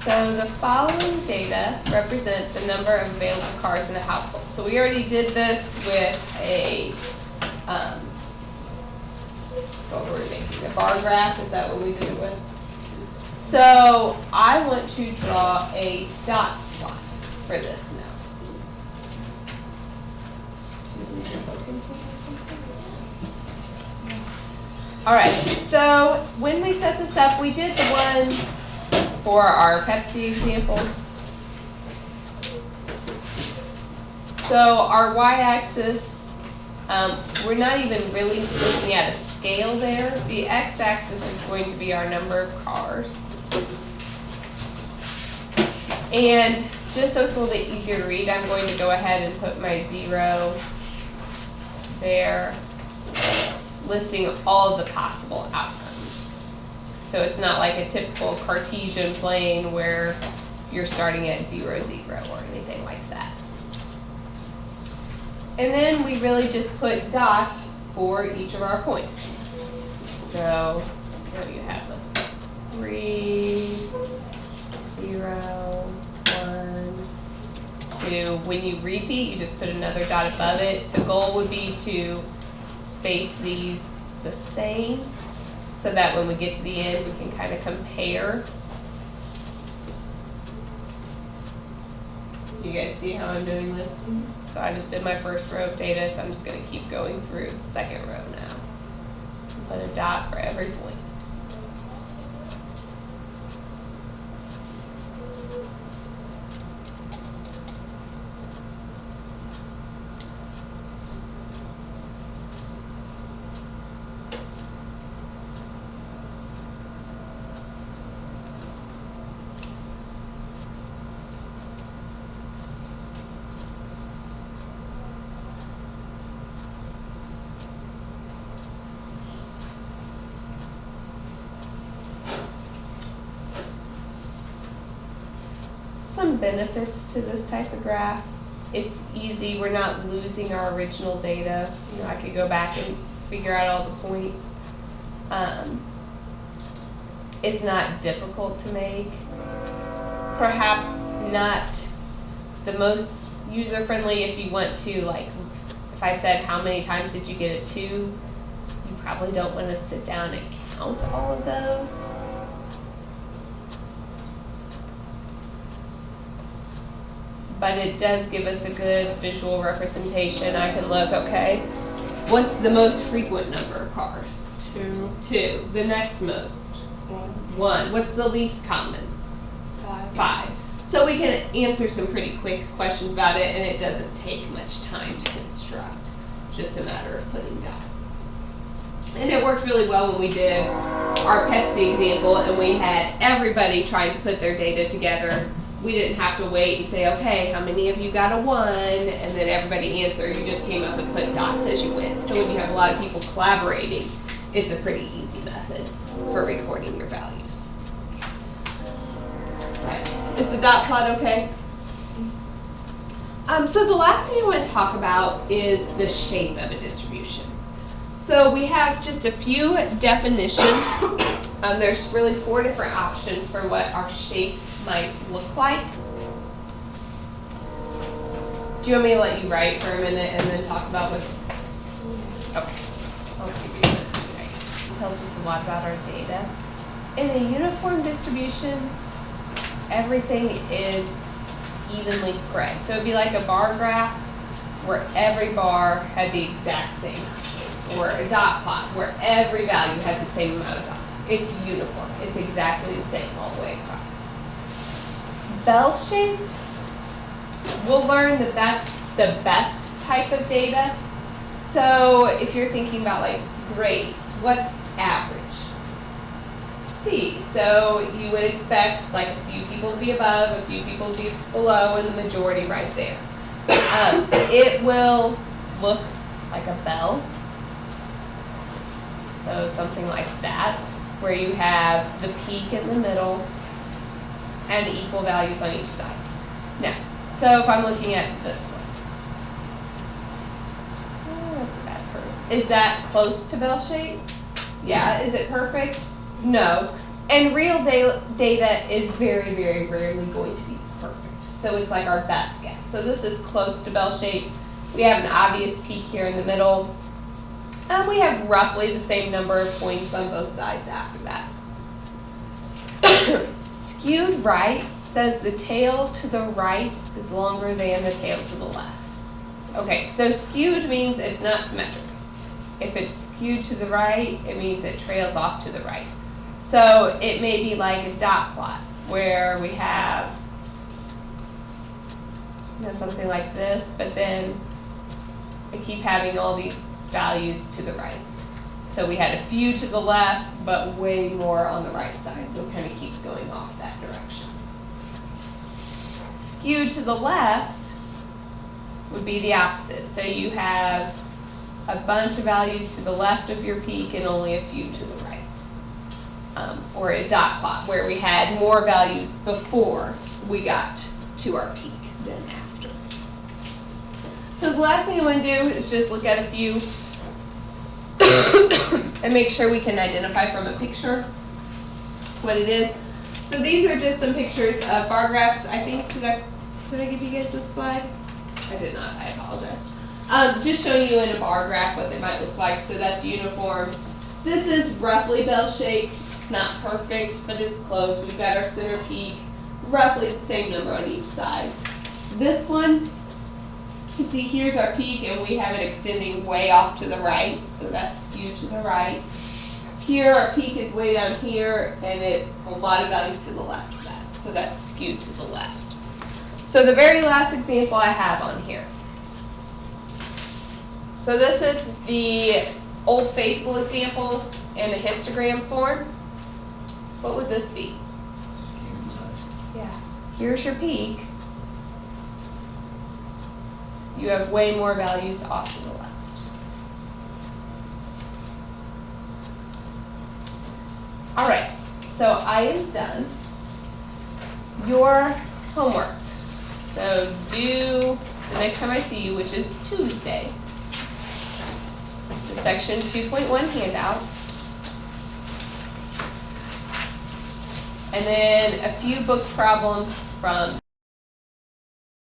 So the following data represent the number of available cars in a household. So we already did this with a, what were we making, a bar graph? Is that what we did it with? So I want to draw a dot plot for this now. All right, so when we set this up, we did the one for our Pepsi example. So our y-axis, we're not even really looking at a scale there. The x-axis is going to be our number of cars. And just so it's a little bit easier to read, I'm going to go ahead and put my 0 there, listing all of the possible outcomes. So it's not like a typical Cartesian plane where you're starting at 0, 0 or anything like that. And then we really just put dots for each of our points. So what do you have? 3, 0, 1, 2. When you repeat, you just put another dot above it. The goal would be to space these the same so that when we get to the end, we can kind of compare. You guys see how I'm doing this? So I just did my first row of data, so I'm just going to keep going through the second row now. Put a dot for every point. Some benefits to this type of graph. It's easy. We're not losing our original data. You know, I could go back and figure out all the points. It's not difficult to make. Perhaps not the most user-friendly if you want to, like, if I said how many times did you get a 2, you probably don't want to sit down and count all of those. But it does give us a good visual representation. I can look, okay, what's the most frequent number of cars? 2. 2. The next most? 1. What's the least common? 5. 5. So we can answer some pretty quick questions about it, and it doesn't take much time to construct. Just a matter of putting dots. And it worked really well when we did our Pepsi example, and we had everybody trying to put their data together. We didn't have to wait and say, okay, how many of you got a 1? And then everybody answered. You just came up and put dots as you went. So when you have a lot of people collaborating, it's a pretty easy method for recording your values. Okay. Is the dot plot okay? So the last thing I want to talk about is the shape of a distribution. So we have just a few definitions. There's really 4 different options for what our shape might look like. Do you want me to let you write for a minute and then talk about what? Okay, I'll just give you a minute. Okay. It tells us a lot about our data. In a uniform distribution, everything is evenly spread. So it'd be like a bar graph where every bar had the exact same, or a dot plot where every value had the same amount of dots. It's uniform. It's exactly the same all the way across. Bell-shaped, we'll learn that that's the best type of data. So if you're thinking about like grades, what's average? C. So you would expect like a few people to be above, a few people to be below, and the majority right there. It will look like a bell. So something like that, where you have the peak in the middle and equal values on each side. Now, so if I'm looking at this one, oh, that's a bad curve. Is that close to bell shape? Yeah. Is it perfect? No. And real data is very, very rarely going to be perfect. So it's like our best guess. So this is close to bell shape. We have an obvious peak here in the middle. And we have roughly the same number of points on both sides after that. Skewed right says the tail to the right is longer than the tail to the left. Okay, so skewed means it's not symmetric. If it's skewed to the right, it means it trails off to the right. So it may be like a dot plot where we have something like this, but then we keep having all these values to the right. So we had a few to the left, but way more on the right side. So it kind of keeps going off that direction. Skewed to the left would be the opposite. So you have a bunch of values to the left of your peak and only a few to the right. Or a dot plot where we had more values before we got to our peak than after. So the last thing I want to do is just look at a few and make sure we can identify from a picture what it is. So these are just some pictures of bar graphs. I think, did I give you guys this slide? I did not, I apologize. Just showing you in a bar graph what they might look like. So that's uniform. This is roughly bell-shaped. It's not perfect, but it's close. We've got our center peak, roughly the same number on each side. This one, you see here's our peak and we have it extending way off to the right, so that's skewed to the right. Here our peak is way down here and it's a lot of values to the left of that, so that's skewed to the left. So the very last example I have on here. So this is the Old Faithful example in a histogram form. What would this be? Yeah, here's your peak. You have way more values off to the left. All right, so I am done. Your homework. So due the next time I see you, which is Tuesday, the section 2.1 handout. And then a few book problems from